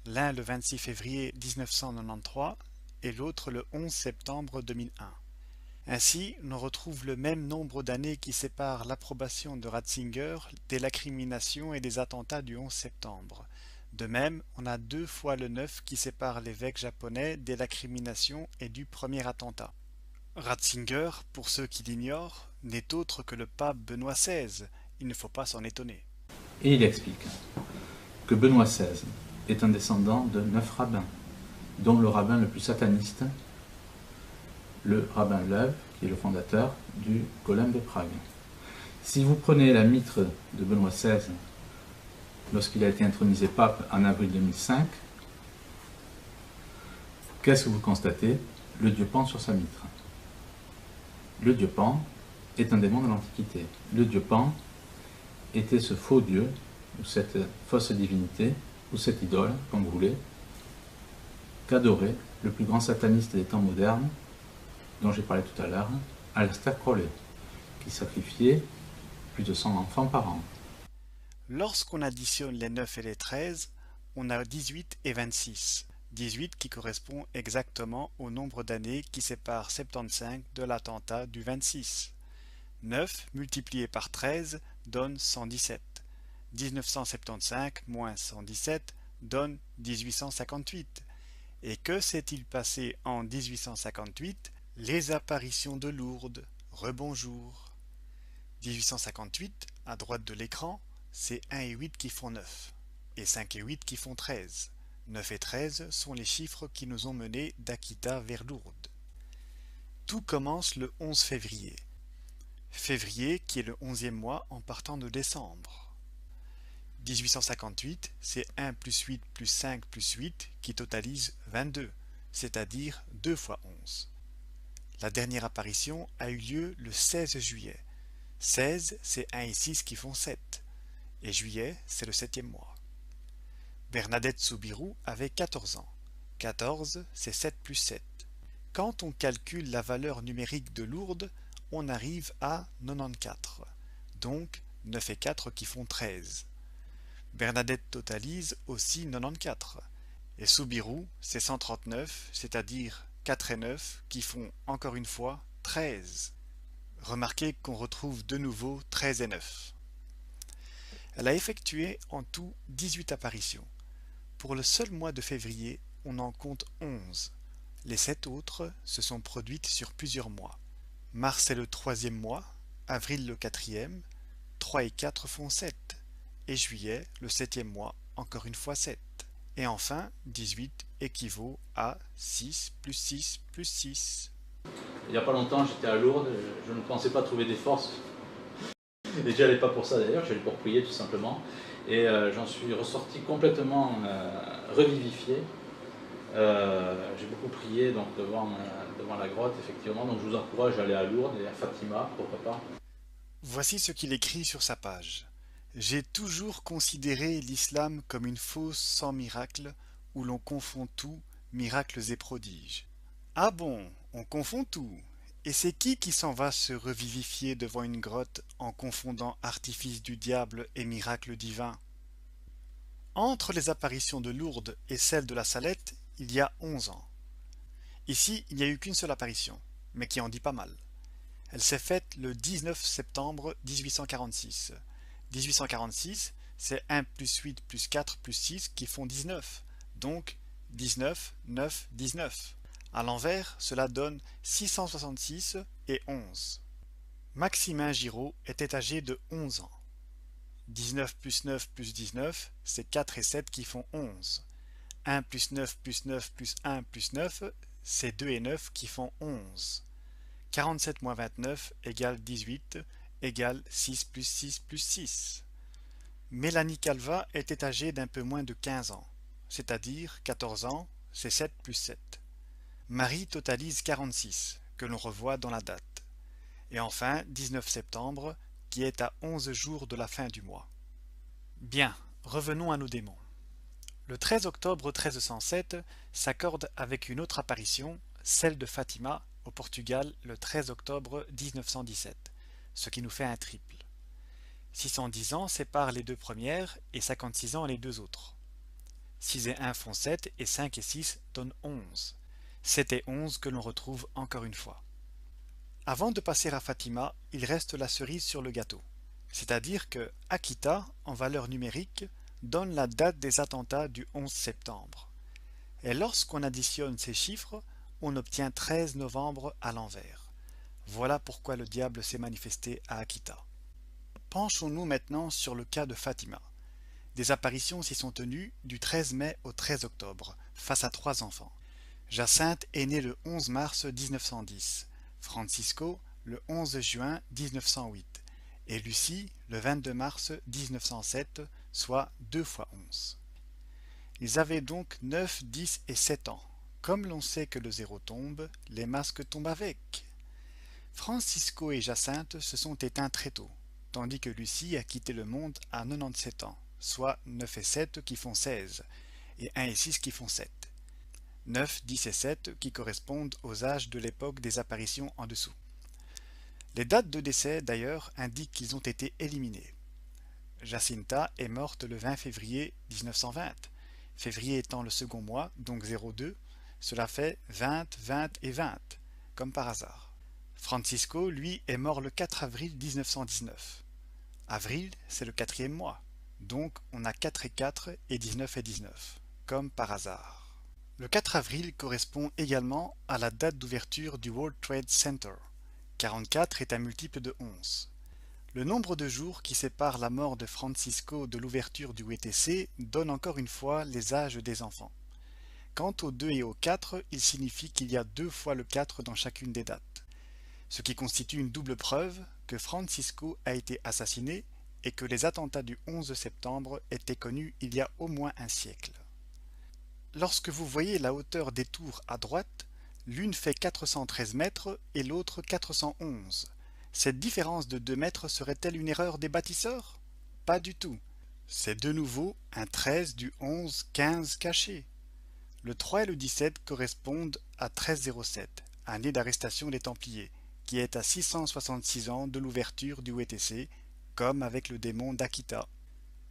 L'un le 26 février 1993 et l'autre le 11 septembre 2001. Ainsi, on retrouve le même nombre d'années qui séparent l'approbation de Ratzinger des lacriminations et des attentats du 11 septembre. De même, on a 2 fois le 9 qui sépare l'évêque japonais des lacriminations et du premier attentat. Ratzinger, pour ceux qui l'ignorent, n'est autre que le pape Benoît XVI. Il ne faut pas s'en étonner. Et il explique que Benoît XVI est un descendant de 9 rabbins, dont le rabbin le plus sataniste, le rabbin Lev, qui est le fondateur du Golem de Prague. Si vous prenez la mitre de Benoît XVI, lorsqu'il a été intronisé pape en avril 2005, qu'est-ce que vous constatez? Le dieu Pan sur sa mitre. Le dieu Pan est un démon de l'Antiquité. Le dieu Pan était ce faux dieu, ou cette fausse divinité, ou cette idole, comme vous voulez, qu'adorait le plus grand sataniste des temps modernes, dont j'ai parlé tout à l'heure, Aleister Crowley, qui sacrifiait plus de 100 enfants par an. Lorsqu'on additionne les 9 et les 13, on a 18 et 26. 18 qui correspond exactement au nombre d'années qui sépare 75 de l'attentat du 26. 9 multiplié par 13 donne 117. 1975 moins 117 donne 1858. Et que s'est-il passé en 1858? Les apparitions de Lourdes. Rebonjour. 1858, à droite de l'écran, c'est 1 et 8 qui font 9, et 5 et 8 qui font 13. 9 et 13 sont les chiffres qui nous ont menés d'Akita vers Lourdes. Tout commence le 11 février. Février qui est le 11e mois en partant de décembre. 1858, c'est 1 plus 8 plus 5 plus 8 qui totalise 22, c'est-à-dire 2 fois 11. La dernière apparition a eu lieu le 16 juillet. 16, c'est 1 et 6 qui font 7, et juillet, c'est le 7e mois. Bernadette Soubirous avait 14 ans. 14, c'est 7 plus 7. Quand on calcule la valeur numérique de Lourdes, on arrive à 94, donc 9 et 4 qui font 13. Bernadette totalise aussi 94, et Soubirous, c'est 139, c'est-à-dire 4 et 9 qui font encore une fois 13. Remarquez qu'on retrouve de nouveau 13 et 9. Elle a effectué en tout 18 apparitions. Pour le seul mois de février, on en compte 11. Les 7 autres se sont produites sur plusieurs mois. Mars est le 3e mois, avril le 4e, 3 et 4 font 7, et juillet, le 7e mois, encore une fois 7. Et enfin, 18 équivaut à 6 plus 6 plus 6. Il n'y a pas longtemps, j'étais à Lourdes, je ne pensais pas trouver des forces. Et j'y allais pas pour ça d'ailleurs, j'allais pour prier tout simplement. Et j'en suis ressorti complètement revivifié. J'ai beaucoup prié donc, devant la grotte, effectivement. Donc je vous encourage à aller à Lourdes et à Fatima, pourquoi pas. Voici ce qu'il écrit sur sa page. J'ai toujours considéré l'islam comme une fosse sans miracle, où l'on confond tout, miracles et prodiges. Ah bon, on confond tout. Et c'est qui s'en va se revivifier devant une grotte en confondant artifice du diable et miracle divin? Entre les apparitions de Lourdes et celle de la Salette, il y a 11 ans. Ici, il n'y a eu qu'une seule apparition, mais qui en dit pas mal. Elle s'est faite le 19 septembre 1846. 1846, c'est 1 plus 8 plus 4 plus 6 qui font 19. Donc 19, 9, 19. À l'envers, cela donne 666 et 11. Maximin Giraud était âgé de 11 ans. 19 plus 9 plus 19, c'est 4 et 7 qui font 11. 1 plus 9 plus 9 plus 1 plus 9, c'est 2 et 9 qui font 11. 47 moins 29 égale 18 égale 6 plus 6 plus 6. Mélanie Calvat était âgée d'un peu moins de 15 ans, c'est-à-dire 14 ans, c'est 7 plus 7. Marie totalise 46, que l'on revoit dans la date. Et enfin 19 septembre, qui est à 11 jours de la fin du mois. Bien, revenons à nos démons. Le 13 octobre 1307 s'accorde avec une autre apparition, celle de Fatima, au Portugal, le 13 octobre 1917, ce qui nous fait un triple. 610 ans séparent les deux premières et 56 ans les deux autres. 6 et 1 font 7 et 5 et 6 donnent 11. 7 et 11 que l'on retrouve encore une fois. Avant de passer à Fatima, il reste la cerise sur le gâteau. C'est-à-dire que Akita, en valeur numérique, donne la date des attentats du 11 septembre. Et lorsqu'on additionne ces chiffres, on obtient 13 novembre à l'envers. Voilà pourquoi le diable s'est manifesté à Akita. Penchons-nous maintenant sur le cas de Fatima. Des apparitions s'y sont tenues du 13 mai au 13 octobre, face à 3 enfants. Jacinthe est née le 11 mars 1910, Francisco le 11 juin 1908 et Lucie le 22 mars 1907, soit 2 fois 11. Ils avaient donc 9, 10 et 7 ans. Comme l'on sait que le zéro tombe, les masques tombent avec. Francisco et Jacinthe se sont éteints très tôt, tandis que Lucie a quitté le monde à 97 ans, soit 9 et 7 qui font 16, et 1 et 6 qui font 7. 9, 10 et 7 qui correspondent aux âges de l'époque des apparitions en dessous. Les dates de décès, d'ailleurs, indiquent qu'ils ont été éliminés. Jacinta est morte le 20 février 1920, février étant le second mois, donc 02, cela fait 20, 20 et 20, comme par hasard. Francisco, lui, est mort le 4 avril 1919. Avril, c'est le 4e mois, donc on a 4 et 4 et 19 et 19, comme par hasard. Le 4 avril correspond également à la date d'ouverture du World Trade Center. 44 est un multiple de 11. Le nombre de jours qui sépare la mort de Francisco de l'ouverture du WTC donne encore une fois les âges des enfants. Quant au 2 et au 4, il signifie qu'il y a 2 fois le 4 dans chacune des dates, ce qui constitue une double preuve que Francisco a été assassiné et que les attentats du 11 septembre étaient connus il y a au moins un siècle. Lorsque vous voyez la hauteur des tours à droite, l'une fait 413 mètres et l'autre 411. Cette différence de 2 mètres serait-elle une erreur des bâtisseurs? Pas du tout. C'est de nouveau un 13 du 11, 15 caché. Le 3 et le 17 correspondent à 1307, année d'arrestation des Templiers, qui est à 666 ans de l'ouverture du WTC, comme avec le démon d'Akita.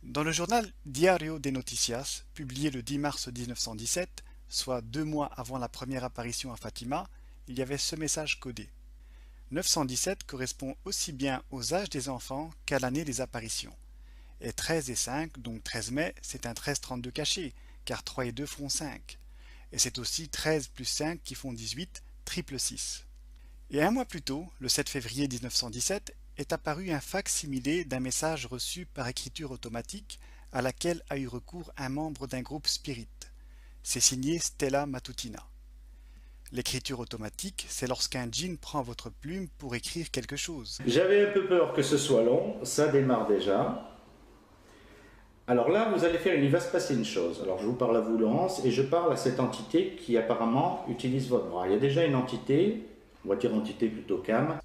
Dans le journal Diario de Noticias, publié le 10 mars 1917, soit 2 mois avant la première apparition à Fatima, il y avait ce message codé. 917 correspond aussi bien aux âges des enfants qu'à l'année des apparitions. Et 13 et 5, donc 13 mai, c'est un 1332 caché, car 3 et 2 font 5. Et c'est aussi 13 plus 5 qui font 18, triple 6. Et un mois plus tôt, le 7 février 1917, est apparu un fac-similé d'un message reçu par écriture automatique à laquelle a eu recours un membre d'un groupe spirit. C'est signé Stella Matutina. L'écriture automatique, c'est lorsqu'un djinn prend votre plume pour écrire quelque chose. J'avais un peu peur que ce soit long, ça démarre déjà. Alors là, il va se passer une chose. Alors je vous parle à vous, Laurence, et je parle à cette entité qui apparemment utilise votre bras. Il y a déjà une entité, on va dire entité plutôt calme.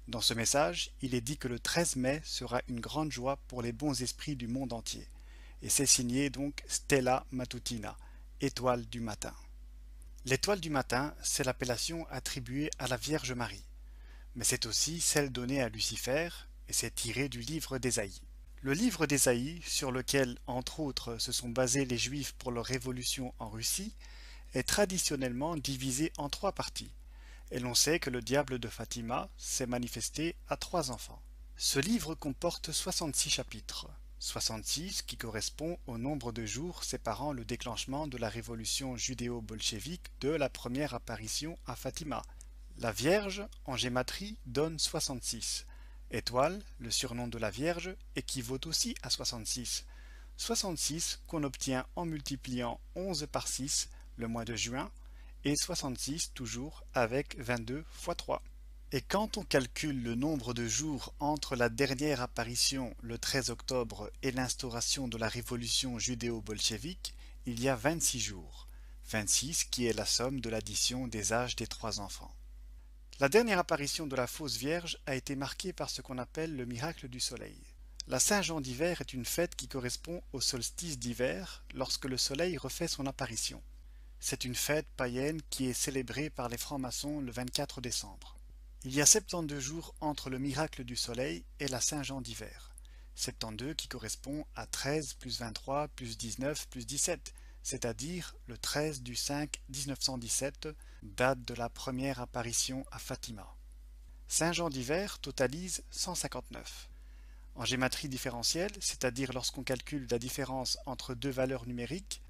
Dans ce message, il est dit que le 13 mai sera une grande joie pour les bons esprits du monde entier. Et c'est signé donc Stella Matutina, étoile du matin. L'étoile du matin, c'est l'appellation attribuée à la Vierge Marie. mais c'est aussi celle donnée à Lucifer, et c'est tiré du livre d'Ésaïe. Le livre d'Ésaïe, sur lequel, entre autres, se sont basés les Juifs pour leur révolution en Russie, est traditionnellement divisé en 3 parties, et l'on sait que le diable de Fatima s'est manifesté à 3 enfants. Ce livre comporte 66 chapitres, 66 qui correspond au nombre de jours séparant le déclenchement de la révolution judéo-bolchevique de la première apparition à Fatima. La Vierge, en gématrie, donne 66. Étoile, le surnom de la Vierge, équivaut aussi à 66. 66 qu'on obtient en multipliant 11 par 6, le mois de juin, et 66 toujours avec 22 fois 3. Et quand on calcule le nombre de jours entre la dernière apparition le 13 octobre et l'instauration de la révolution judéo-bolchevique, il y a 26 jours. 26 qui est la somme de l'addition des âges des 3 enfants. La dernière apparition de la fausse Vierge a été marquée par ce qu'on appelle le miracle du soleil. La Saint-Jean d'hiver est une fête qui correspond au solstice d'hiver lorsque le soleil refait son apparition. C'est une fête païenne qui est célébrée par les francs-maçons le 24 décembre. Il y a 72 jours entre le miracle du soleil et la Saint-Jean d'hiver. 72 qui correspond à 13 plus 23 plus 19 plus 17, c'est-à-dire le 13 du 5 1917, date de la première apparition à Fatima. Saint-Jean d'hiver totalise 159. En gématrie différentielle, c'est-à-dire lorsqu'on calcule la différence entre deux valeurs numériques,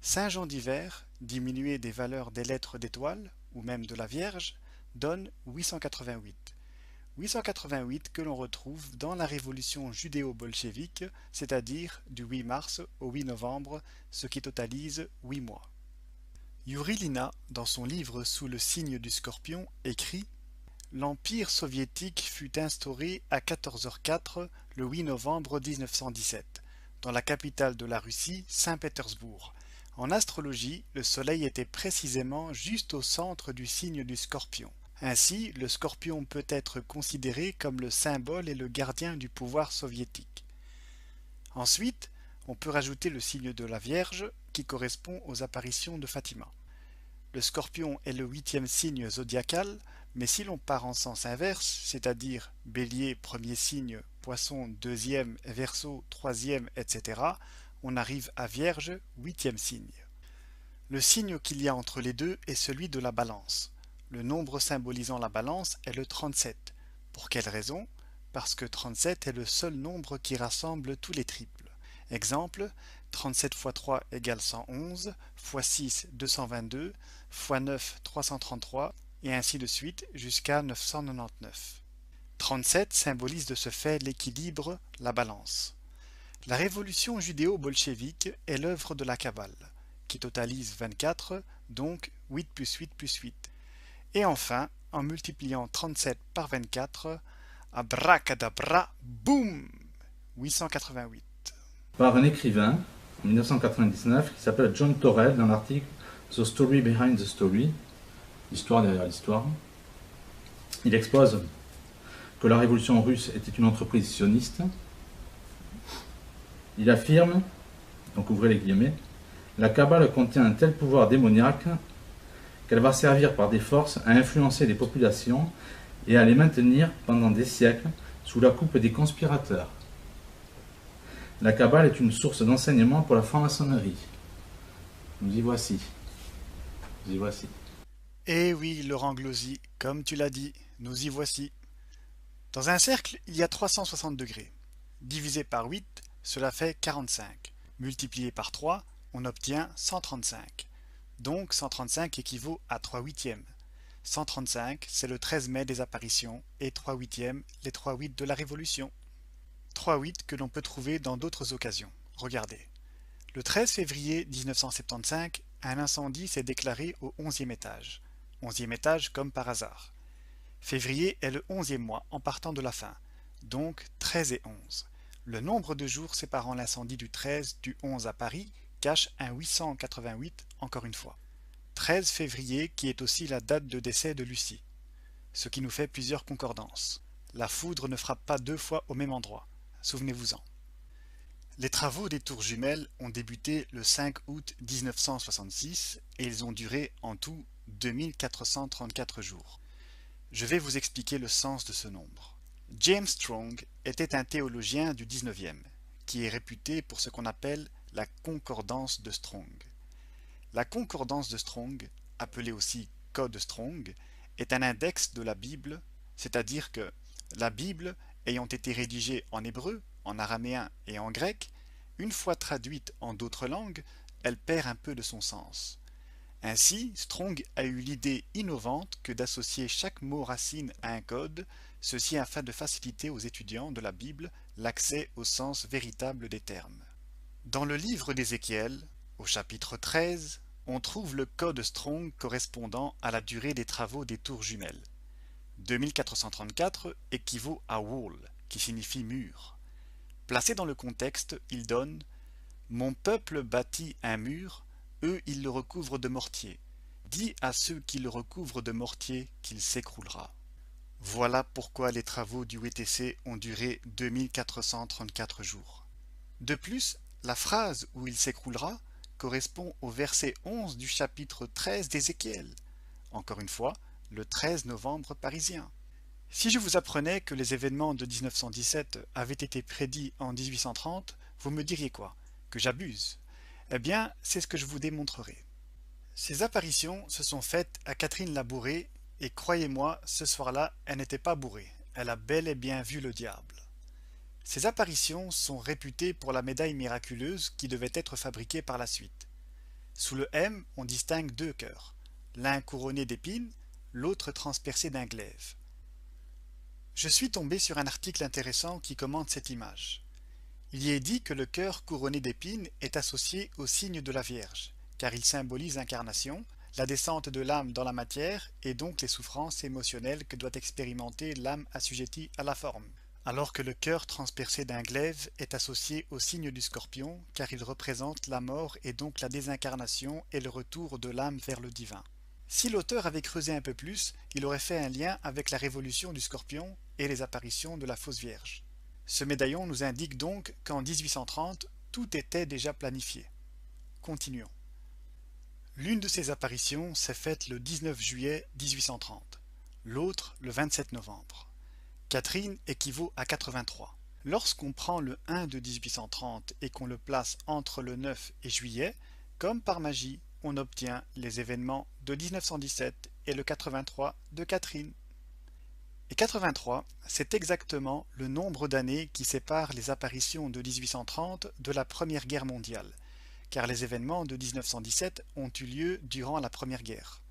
Saint-Jean d'hiver, diminué des valeurs des lettres d'étoile, ou même de la Vierge, donne 888. 888 que l'on retrouve dans la révolution judéo-bolchevique, c'est-à-dire du 8 mars au 8 novembre, ce qui totalise 8 mois. Yuri Lina, dans son livre Sous le signe du Scorpion, écrit « L'Empire soviétique fut instauré à 14h04 le 8 novembre 1917, dans la capitale de la Russie, Saint-Pétersbourg. En astrologie, le soleil était précisément juste au centre du signe du Scorpion. Ainsi, le Scorpion peut être considéré comme le symbole et le gardien du pouvoir soviétique. Ensuite, on peut rajouter le signe de la Vierge qui correspond aux apparitions de Fatima. Le Scorpion est le 8e signe zodiacal, mais si l'on part en sens inverse, c'est-à-dire Bélier premier signe, Poisson deuxième, Verseau troisième, etc., on arrive à Vierge 8e signe. Le signe qu'il y a entre les deux est celui de la Balance. Le nombre symbolisant la Balance est le 37. Pour quelle raison? Parce que 37 est le seul nombre qui rassemble tous les triples. Exemple, 37 x 3 égale 111, x 6 222, x 9 333, et ainsi de suite jusqu'à 999. 37 symbolise de ce fait l'équilibre, la balance. La révolution judéo-bolchevique est l'œuvre de la Kabbale, qui totalise 24, donc 8 plus 8 plus 8. Et enfin, en multipliant 37 par 24, abracadabra, boum, 888. Par un écrivain, en 1999, qui s'appelle John Torrell, dans l'article The Story Behind the Story, l'histoire derrière l'histoire, il expose que la révolution russe était une entreprise sioniste. Il affirme, donc ouvrez les guillemets, la Kabbale contient un tel pouvoir démoniaque qu'elle va servir par des forces à influencer les populations et à les maintenir pendant des siècles sous la coupe des conspirateurs. La Kabbale est une source d'enseignement pour la franc-maçonnerie. Nous y voici. Nous y voici. Eh oui, Laurent Glosy, comme tu l'as dit, nous y voici. Dans un cercle, il y a 360 degrés. Divisé par 8, cela fait 45. Multiplié par 3, on obtient 135. Donc 135 équivaut à 3 huitièmes. 135, c'est le 13 mai des apparitions, et 3 huitièmes, les 3 8 de la Révolution. 3 8 que l'on peut trouver dans d'autres occasions. Regardez. Le 13 février 1975, un incendie s'est déclaré au 11e étage. 11e étage comme par hasard. Février est le 11e mois en partant de la fin, donc 13 et 11. Le nombre de jours séparant l'incendie du 13 du 11 à Paris cache un 888 encore une fois. 13 février qui est aussi la date de décès de Lucie, ce qui nous fait plusieurs concordances. La foudre ne frappe pas 2 fois au même endroit, souvenez-vous-en. Les travaux des tours jumelles ont débuté le 5 août 1966 et ils ont duré en tout 2434 jours. Je vais vous expliquer le sens de ce nombre. James Strong était un théologien du XIXe, qui est réputé pour ce qu'on appelle la concordance de Strong. La concordance de Strong, appelée aussi Code Strong, est un index de la Bible, c'est-à-dire que la Bible, ayant été rédigée en hébreu, en araméen et en grec, une fois traduite en d'autres langues, elle perd un peu de son sens. Ainsi, Strong a eu l'idée innovante que d'associer chaque mot racine à un code, ceci afin de faciliter aux étudiants de la Bible l'accès au sens véritable des termes. Dans le livre d'Ézéchiel, au chapitre 13, on trouve le code Strong correspondant à la durée des travaux des tours jumelles. 2434 équivaut à wall, qui signifie mur. Placé dans le contexte, il donne « Mon peuple bâtit un mur, eux ils le recouvrent de mortier. Dis à ceux qui le recouvrent de mortier qu'il s'écroulera. » Voilà pourquoi les travaux du WTC ont duré 2434 jours. De plus, la phrase où il s'écroulera correspond au verset 11 du chapitre 13 d'Ézéchiel. Encore une fois, le 13 novembre parisien. Si je vous apprenais que les événements de 1917 avaient été prédits en 1830, vous me diriez quoi? Que j'abuse? Eh bien, c'est ce que je vous démontrerai. Ces apparitions se sont faites à Catherine la bourrée, et croyez-moi, ce soir-là, elle n'était pas bourrée. Elle a bel et bien vu le diable. Ces apparitions sont réputées pour la médaille miraculeuse qui devait être fabriquée par la suite. Sous le M, on distingue deux cœurs, l'un couronné d'épines, l'autre transpercé d'un glaive. Je suis tombé sur un article intéressant qui commente cette image. Il y est dit que le cœur couronné d'épines est associé au signe de la Vierge, car il symbolise l'incarnation, la descente de l'âme dans la matière et donc les souffrances émotionnelles que doit expérimenter l'âme assujettie à la forme. Alors que le cœur transpercé d'un glaive est associé au signe du scorpion, car il représente la mort et donc la désincarnation et le retour de l'âme vers le divin. Si l'auteur avait creusé un peu plus, il aurait fait un lien avec la révolution du scorpion et les apparitions de la fausse Vierge. Ce médaillon nous indique donc qu'en 1830, tout était déjà planifié. Continuons. L'une de ces apparitions s'est faite le 19 juillet 1830, l'autre le 27 novembre. Catherine équivaut à 83. Lorsqu'on prend le 1 de 1830 et qu'on le place entre le 9 et juillet, comme par magie, on obtient les événements de 1917 et le 83 de Catherine. Et 83, c'est exactement le nombre d'années qui sépare les apparitions de 1830 de la Première Guerre mondiale, car les événements de 1917 ont eu lieu durant la Première Guerre.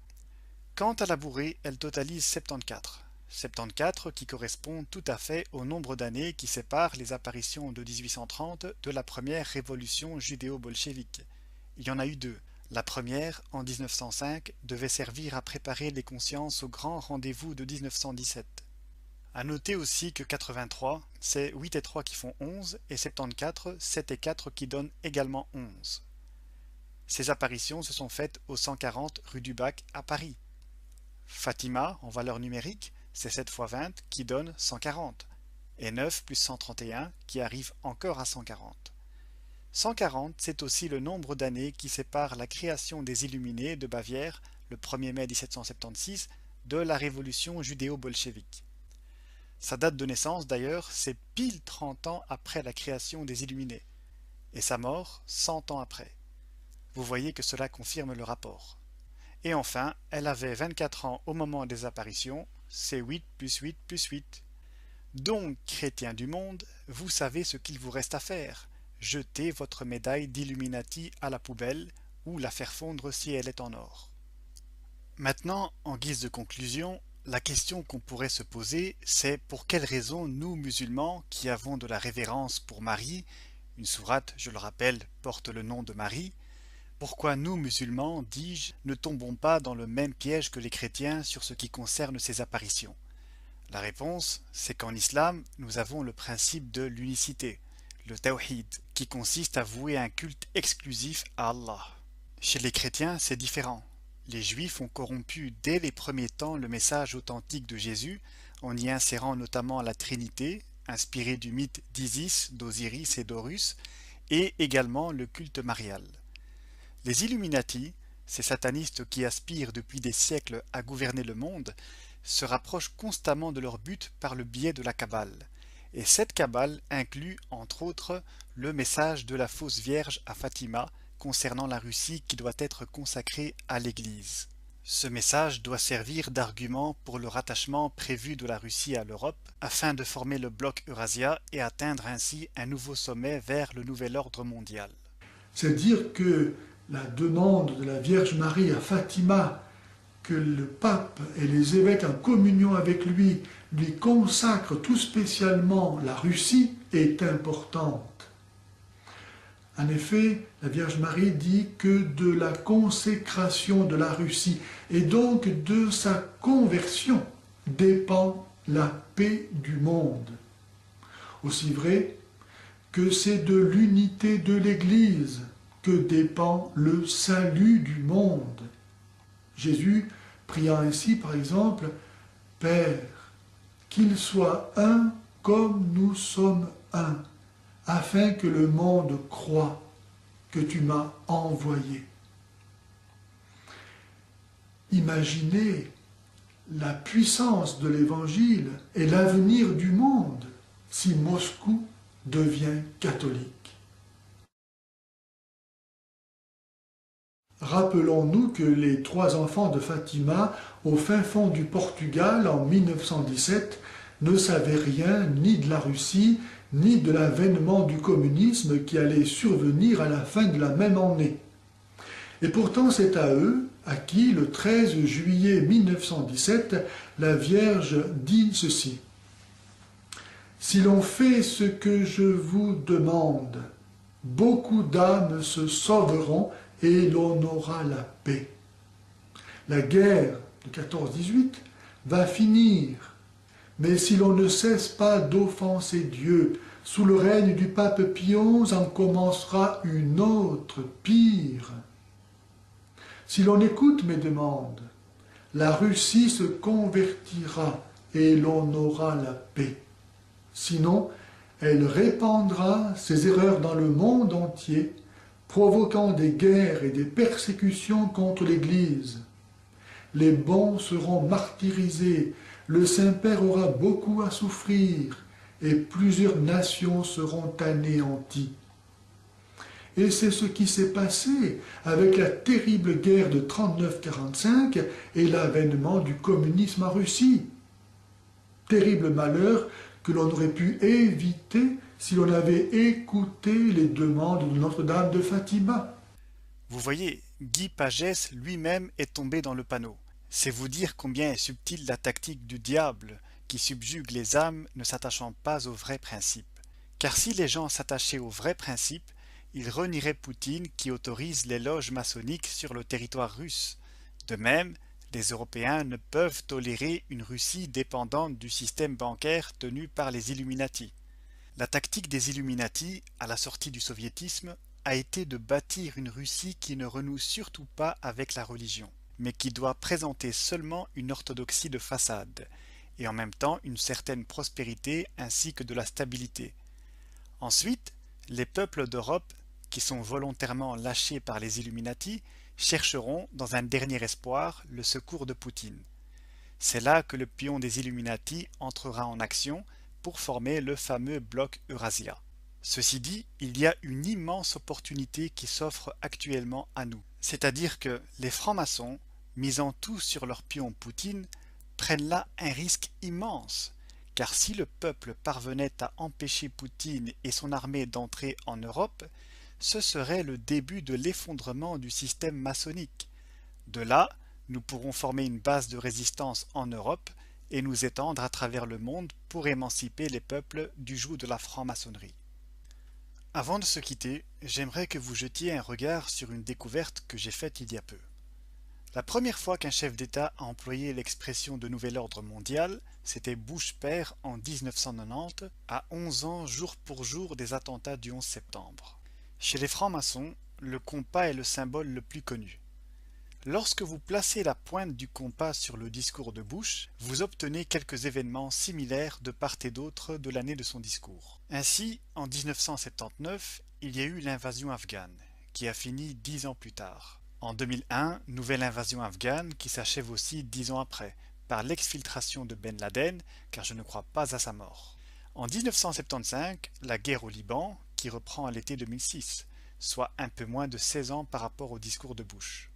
Quant à la bourrée, elle totalise 74. 74 qui correspond tout à fait au nombre d'années qui séparent les apparitions de 1830 de la première révolution judéo-bolchevique. Il y en a eu deux. La première, en 1905, devait servir à préparer les consciences au grand rendez-vous de 1917. À noter aussi que 83, c'est 8 et 3 qui font 11, et 74, 7 et 4 qui donnent également 11. Ces apparitions se sont faites au 140 rue du Bac à Paris. Fatima, en valeur numérique, c'est 7 x 20 qui donne 140, et 9 plus 131 qui arrive encore à 140. 140, c'est aussi le nombre d'années qui sépare la création des Illuminés de Bavière, le 1er mai 1776, de la révolution judéo-bolchevique. Sa date de naissance, d'ailleurs, c'est pile 30 ans après la création des Illuminés, et sa mort 100 ans après. Vous voyez que cela confirme le rapport. Et enfin, elle avait 24 ans au moment des apparitions, c'est 8 plus 8 plus 8. Donc, chrétiens du monde, vous savez ce qu'il vous reste à faire. Jetez votre médaille d'Illuminati à la poubelle ou la faire fondre si elle est en or. Maintenant, en guise de conclusion, la question qu'on pourrait se poser, c'est pour quelle raison nous, musulmans, qui avons de la révérence pour Marie, une sourate, je le rappelle, porte le nom de Marie, pourquoi nous, musulmans, dis-je, ne tombons pas dans le même piège que les chrétiens sur ce qui concerne ces apparitions? La réponse, c'est qu'en islam, nous avons le principe de l'unicité, le tawhid, qui consiste à vouer un culte exclusif à Allah. Chez les chrétiens, c'est différent. Les juifs ont corrompu dès les premiers temps le message authentique de Jésus, en y insérant notamment la Trinité, inspirée du mythe d'Isis, d'Osiris et d'Horus, et également le culte marial. Les Illuminati, ces satanistes qui aspirent depuis des siècles à gouverner le monde, se rapprochent constamment de leur but par le biais de la Kabbale. Et cette Kabbale inclut, entre autres, le message de la fausse Vierge à Fatima concernant la Russie qui doit être consacrée à l'Église. Ce message doit servir d'argument pour le rattachement prévu de la Russie à l'Europe afin de former le bloc Eurasia et atteindre ainsi un nouveau sommet vers le nouvel ordre mondial. C'est dire que la demande de la Vierge Marie à Fatima que le pape et les évêques en communion avec lui consacrent tout spécialement la Russie est importante. En effet, la Vierge Marie dit que de la consécration de la Russie et donc de sa conversion dépend la paix du monde. Aussi vrai que c'est de l'unité de l'Église que dépend le salut du monde. Jésus priant ainsi, par exemple, « Père, qu'il soit un comme nous sommes un, afin que le monde croie que tu m'as envoyé. » Imaginez la puissance de l'Évangile et l'avenir du monde si Moscou devient catholique. Rappelons-nous que les 3 enfants de Fatima, au fin fond du Portugal en 1917, ne savaient rien ni de la Russie, ni de l'avènement du communisme qui allait survenir à la fin de la même année. Et pourtant c'est à eux, à qui le 13 juillet 1917, la Vierge dit ceci. « Si l'on fait ce que je vous demande, beaucoup d'âmes se sauveront et l'on aura la paix. La guerre de 14-18 va finir, mais si l'on ne cesse pas d'offenser Dieu, sous le règne du pape Pie XI en commencera une autre, pire. Si l'on écoute mes demandes, la Russie se convertira et l'on aura la paix. Sinon, elle répandra ses erreurs dans le monde entier, provoquant des guerres et des persécutions contre l'Église. Les bons seront martyrisés, le Saint-Père aura beaucoup à souffrir, et plusieurs nations seront anéanties. Et c'est ce qui s'est passé avec la terrible guerre de 39-45 et l'avènement du communisme en Russie. Terrible malheur que l'on aurait pu éviter si l'on avait écouté les demandes de Notre-Dame de Fatima. Vous voyez, Guy Pagès lui-même est tombé dans le panneau. C'est vous dire combien est subtile la tactique du diable qui subjugue les âmes ne s'attachant pas aux vrais principes. Car si les gens s'attachaient aux vrais principes, ils renieraient Poutine qui autorise les loges maçonniques sur le territoire russe. De même, les Européens ne peuvent tolérer une Russie dépendante du système bancaire tenu par les Illuminati. La tactique des Illuminati, à la sortie du soviétisme, a été de bâtir une Russie qui ne renoue surtout pas avec la religion, mais qui doit présenter seulement une orthodoxie de façade, et en même temps une certaine prospérité ainsi que de la stabilité. Ensuite, les peuples d'Europe, qui sont volontairement lâchés par les Illuminati, chercheront, dans un dernier espoir, le secours de Poutine. C'est là que le pion des Illuminati entrera en action pour former le fameux bloc Eurasia. Ceci dit, il y a une immense opportunité qui s'offre actuellement à nous. C'est-à-dire que les francs-maçons, misant tout sur leur pion Poutine, prennent là un risque immense, car si le peuple parvenait à empêcher Poutine et son armée d'entrer en Europe, ce serait le début de l'effondrement du système maçonnique. De là, nous pourrons former une base de résistance en Europe et nous étendre à travers le monde pour émanciper les peuples du joug de la franc-maçonnerie. Avant de se quitter, j'aimerais que vous jetiez un regard sur une découverte que j'ai faite il y a peu. La première fois qu'un chef d'État a employé l'expression de nouvel ordre mondial, c'était Bush père en 1990, à 11 ans jour pour jour des attentats du 11 septembre. Chez les francs-maçons, le compas est le symbole le plus connu. Lorsque vous placez la pointe du compas sur le discours de Bush, vous obtenez quelques événements similaires de part et d'autre de l'année de son discours. Ainsi, en 1979, il y a eu l'invasion afghane, qui a fini 10 ans plus tard. En 2001, nouvelle invasion afghane qui s'achève aussi 10 ans après, par l'exfiltration de Ben Laden, car je ne crois pas à sa mort. En 1975, la guerre au Liban, qui reprend à l'été 2006, soit un peu moins de 16 ans par rapport au discours de Bush.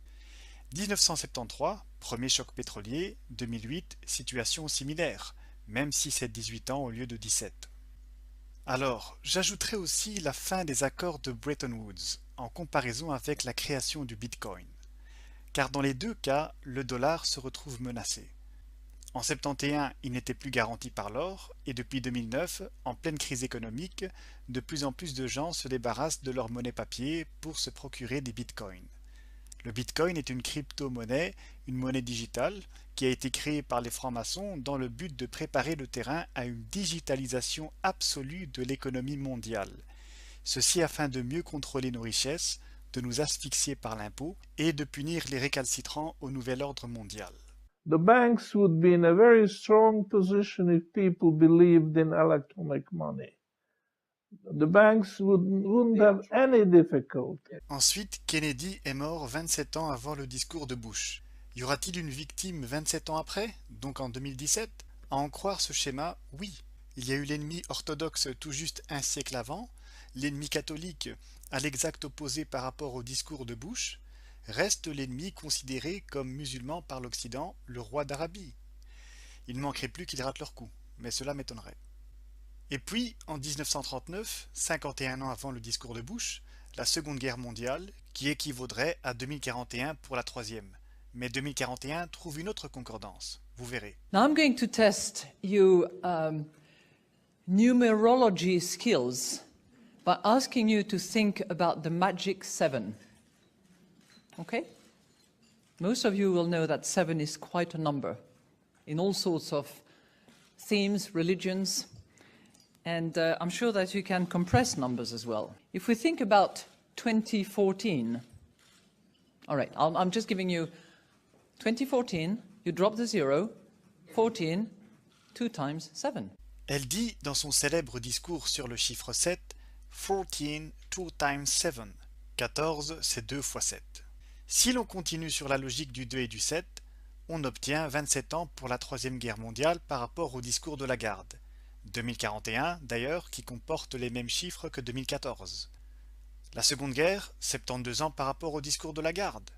1973, premier choc pétrolier, 2008, situation similaire, même si c'est 18 ans au lieu de 17. Alors, j'ajouterai aussi la fin des accords de Bretton Woods, en comparaison avec la création du Bitcoin. Car dans les deux cas, le dollar se retrouve menacé. En 71, il n'était plus garanti par l'or, et depuis 2009, en pleine crise économique, de plus en plus de gens se débarrassent de leur monnaie papier pour se procurer des bitcoins. Le bitcoin est une crypto-monnaie, une monnaie digitale, qui a été créée par les francs-maçons dans le but de préparer le terrain à une digitalisation absolue de l'économie mondiale. Ceci afin de mieux contrôler nos richesses, de nous asphyxier par l'impôt et de punir les récalcitrants au nouvel ordre mondial. The banks would be in a very strong position if people believed in electronic money. The banks wouldn't have any difficulty. Ensuite, Kennedy est mort 27 ans avant le discours de Bush. Y aura-t-il une victime 27 ans après, donc en 2017? À en croire ce schéma, oui. Il y a eu l'ennemi orthodoxe tout juste un siècle avant, l'ennemi catholique à l'exact opposé par rapport au discours de Bush, reste l'ennemi considéré comme musulman par l'Occident, le roi d'Arabie. Il ne manquerait plus qu'il rate leur coup, mais cela m'étonnerait. Et puis, en 1939, 51 ans avant le discours de Bush, la Seconde Guerre mondiale, qui équivaudrait à 2041 pour la troisième. Mais 2041 trouve une autre concordance, vous verrez. Now I'm going to test your numerology skills by asking you to think about the magic 7. Okay? Most of you will know that 7 is quite a number in all sorts of themes, religions, and I'm sure that you can compress numbers as well. If we think about 2014, all right, I'm just giving you 2014, you drop the 0, 14, 2 times 7. Elle dit dans son célèbre discours sur le chiffre 7, 14, 2 times 7. 14, c'est 2 fois 7. Si l'on continue sur la logique du 2 et du 7, on obtient 27 ans pour la Troisième Guerre mondiale par rapport au discours de Lagarde. 2041, d'ailleurs, qui comporte les mêmes chiffres que 2014. La Seconde Guerre, 72 ans par rapport au discours de Lagarde.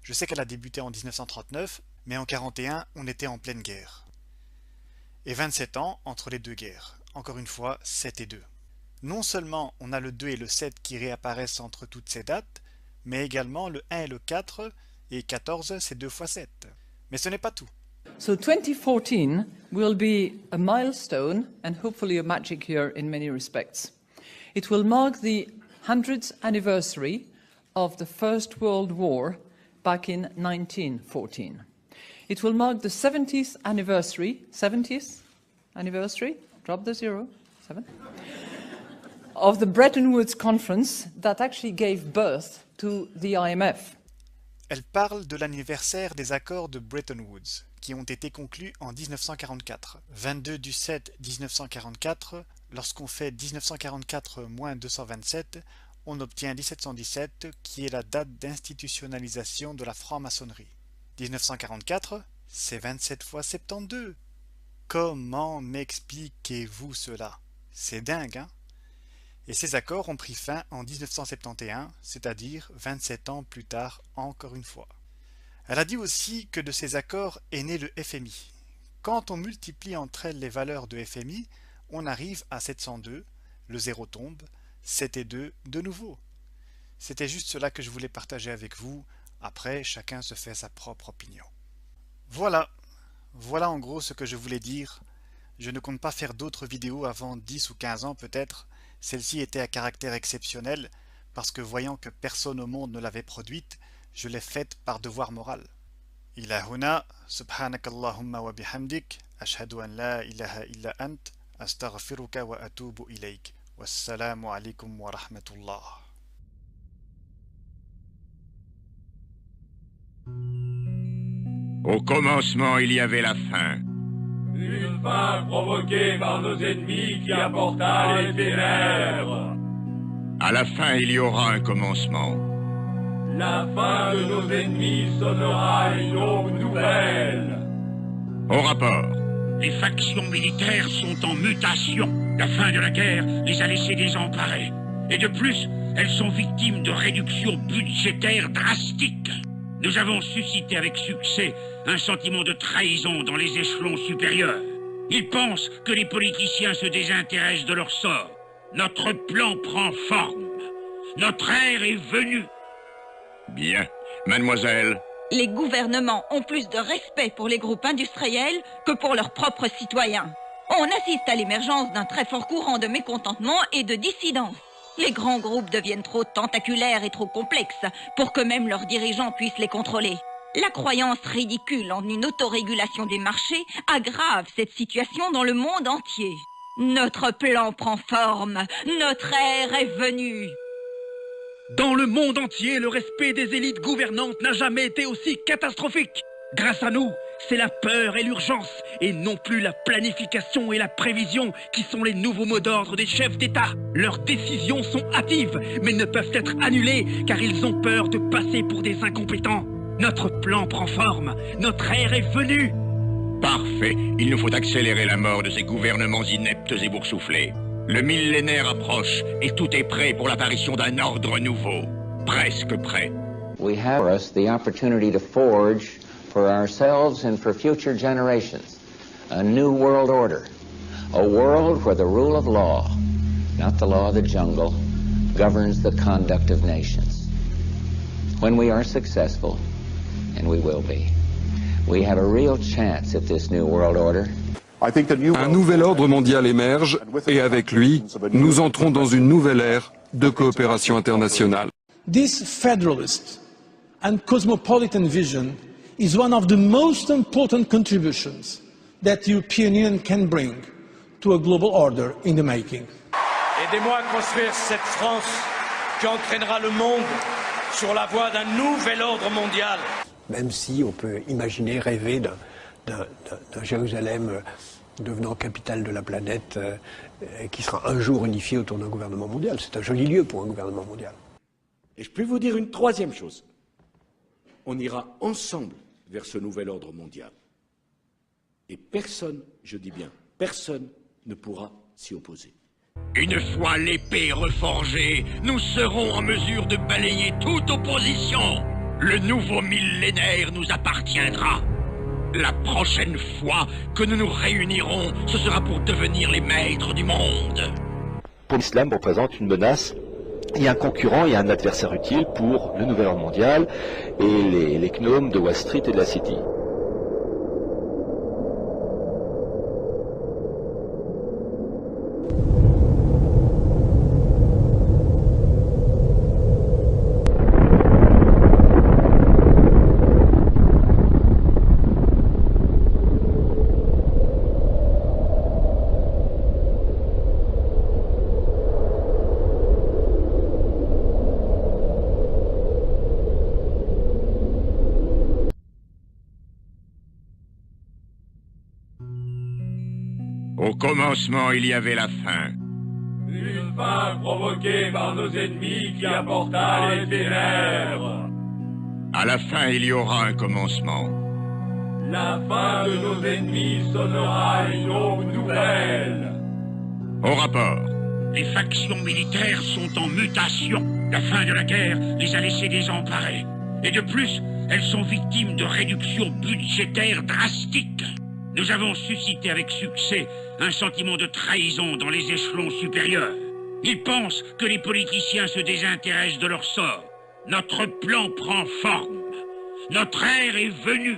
Je sais qu'elle a débuté en 1939, mais en 41, on était en pleine guerre. Et 27 ans entre les deux guerres. Encore une fois, 7 et 2. Non seulement on a le 2 et le 7 qui réapparaissent entre toutes ces dates, mais également le 1 et le 4, et 14 c'est 2 fois 7. Mais ce n'est pas tout. So 2014 will be a milestone and hopefully a magic year in many respects. It will mark the 100th anniversary of the First World War back in 1914. It will mark the 70th anniversary, drop the 0, 7, of the Bretton Woods Conference that actually gave birth to the IMF. Elle parle de l'anniversaire des accords de Bretton Woods, qui ont été conclus en 1944. 22 du 7 1944, lorsqu'on fait 1944 moins 227, on obtient 1717, qui est la date d'institutionnalisation de la franc-maçonnerie. 1944, c'est 27 fois 72. Comment m'expliquez-vous cela? C'est dingue, hein? Et ces accords ont pris fin en 1971, c'est-à-dire 27 ans plus tard encore une fois. Elle a dit aussi que de ces accords est né le FMI. Quand on multiplie entre elles les valeurs de FMI, on arrive à 702, le 0 tombe, 7 et 2 de nouveau. C'était juste cela que je voulais partager avec vous, après chacun se fait sa propre opinion. Voilà en gros ce que je voulais dire. Je ne compte pas faire d'autres vidéos avant 10 ou 15 ans peut-être. Celle-ci était à caractère exceptionnel parce que voyant que personne au monde ne l'avait produite, je l'ai faite par devoir moral. Ila huna, subhanakallahumma wa bihamdik, ashhadu an la ilaha illa ant, astaghfiruka wa atubu ilayk. Wassalamu alaikum wa rahmatullah. Au commencement, il y avait la faim. Une faim provoquée par nos ennemis qui apporta les ténèbres. À la fin, il y aura un commencement. La fin de nos ennemis sonnera une aube nouvelle. Au rapport. Les factions militaires sont en mutation. La fin de la guerre les a laissées désemparées. Et de plus, elles sont victimes de réductions budgétaires drastiques. Nous avons suscité avec succès un sentiment de trahison dans les échelons supérieurs. Ils pensent que les politiciens se désintéressent de leur sort. Notre plan prend forme. Notre ère est venue. Bien. Mademoiselle. Les gouvernements ont plus de respect pour les groupes industriels que pour leurs propres citoyens. On assiste à l'émergence d'un très fort courant de mécontentement et de dissidence. Les grands groupes deviennent trop tentaculaires et trop complexes pour que même leurs dirigeants puissent les contrôler. La croyance ridicule en une autorégulation des marchés aggrave cette situation dans le monde entier. Notre plan prend forme. Notre ère est venue. Dans le monde entier, le respect des élites gouvernantes n'a jamais été aussi catastrophique. Grâce à nous, c'est la peur et l'urgence, et non plus la planification et la prévision qui sont les nouveaux mots d'ordre des chefs d'État. Leurs décisions sont hâtives, mais ne peuvent être annulées, car ils ont peur de passer pour des incompétents. Notre plan prend forme, notre ère est venue. Parfait. Il nous faut accélérer la mort de ces gouvernements ineptes et boursouflés. Le millénaire approche et tout est prêt pour l'apparition d'un ordre nouveau. Presque prêt. We have for us the opportunity to forge for ourselves and for future generations a new world order. A world where the rule of law, not the law of the jungle, governs the conduct of nations. When we are successful, and we will be, we have a real chance at this new world order. Un nouvel ordre mondial émerge et avec lui, nous entrons dans une nouvelle ère de coopération internationale. This federalist and cosmopolitan vision is one of the most important contributions that the European Union can bring to a global order in the making. Aidez-moi à construire cette France qui entraînera le monde sur la voie d'un nouvel ordre mondial. Même si on peut imaginer, rêver d'un Jérusalem devenant capitale de la planète qui sera un jour unifié autour d'un gouvernement mondial. C'est un joli lieu pour un gouvernement mondial. Et je peux vous dire une troisième chose. On ira ensemble vers ce nouvel ordre mondial. Et personne, je dis bien, personne ne pourra s'y opposer. Une fois l'épée reforgée, nous serons en mesure de balayer toute opposition. Le nouveau millénaire nous appartiendra. La prochaine fois que nous nous réunirons, ce sera pour devenir les maîtres du monde. Pour l'islam représente une menace, il y a un concurrent, il y a un adversaire utile pour le nouvel ordre mondial et les gnomes de Wall Street et de la City. Au commencement, il y avait la faim. Une faim provoquée par nos ennemis qui apporta les ténèbres. À la fin, il y aura un commencement. La fin de nos ennemis sonnera une aube nouvelle. Au rapport. Les factions militaires sont en mutation. La fin de la guerre les a laissées désemparées. Et de plus, elles sont victimes de réductions budgétaires drastiques. Nous avons suscité avec succès un sentiment de trahison dans les échelons supérieurs. Ils pensent que les politiciens se désintéressent de leur sort. Notre plan prend forme. Notre ère est venue.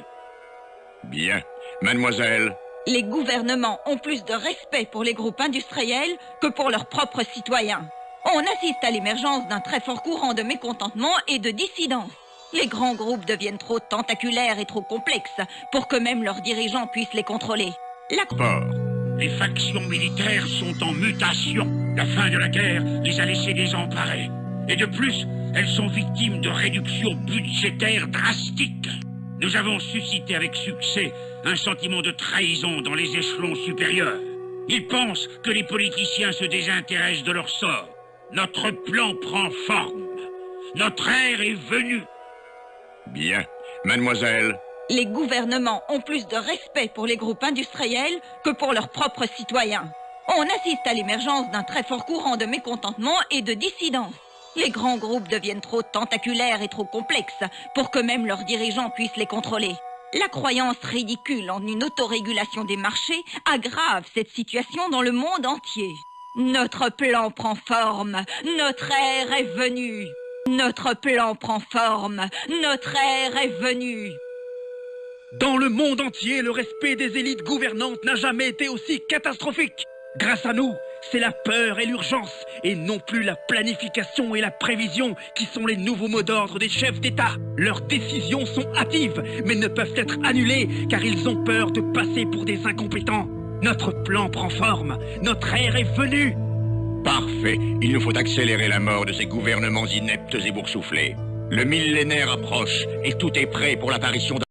Bien. Mademoiselle. Les gouvernements ont plus de respect pour les groupes industriels que pour leurs propres citoyens. On assiste à l'émergence d'un très fort courant de mécontentement et de dissidence. Les grands groupes deviennent trop tentaculaires et trop complexes pour que même leurs dirigeants puissent les contrôler. Les factions militaires sont en mutation. La fin de la guerre les a laissées désemparées. Et de plus, elles sont victimes de réductions budgétaires drastiques. Nous avons suscité avec succès un sentiment de trahison dans les échelons supérieurs. Ils pensent que les politiciens se désintéressent de leur sort. Notre plan prend forme. Notre ère est venue. Bien. Mademoiselle. Les gouvernements ont plus de respect pour les groupes industriels que pour leurs propres citoyens. On assiste à l'émergence d'un très fort courant de mécontentement et de dissidence. Les grands groupes deviennent trop tentaculaires et trop complexes pour que même leurs dirigeants puissent les contrôler. La croyance ridicule en une autorégulation des marchés aggrave cette situation dans le monde entier. Notre plan prend forme, notre ère est venue. Notre plan prend forme, notre ère est venue. Dans le monde entier, le respect des élites gouvernantes n'a jamais été aussi catastrophique. Grâce à nous, c'est la peur et l'urgence, et non plus la planification et la prévision qui sont les nouveaux mots d'ordre des chefs d'État. Leurs décisions sont hâtives, mais ne peuvent être annulées, car ils ont peur de passer pour des incompétents. Notre plan prend forme, notre ère est venue. Parfait. Il nous faut accélérer la mort de ces gouvernements ineptes et boursouflés. Le millénaire approche, et tout est prêt pour l'apparition d'un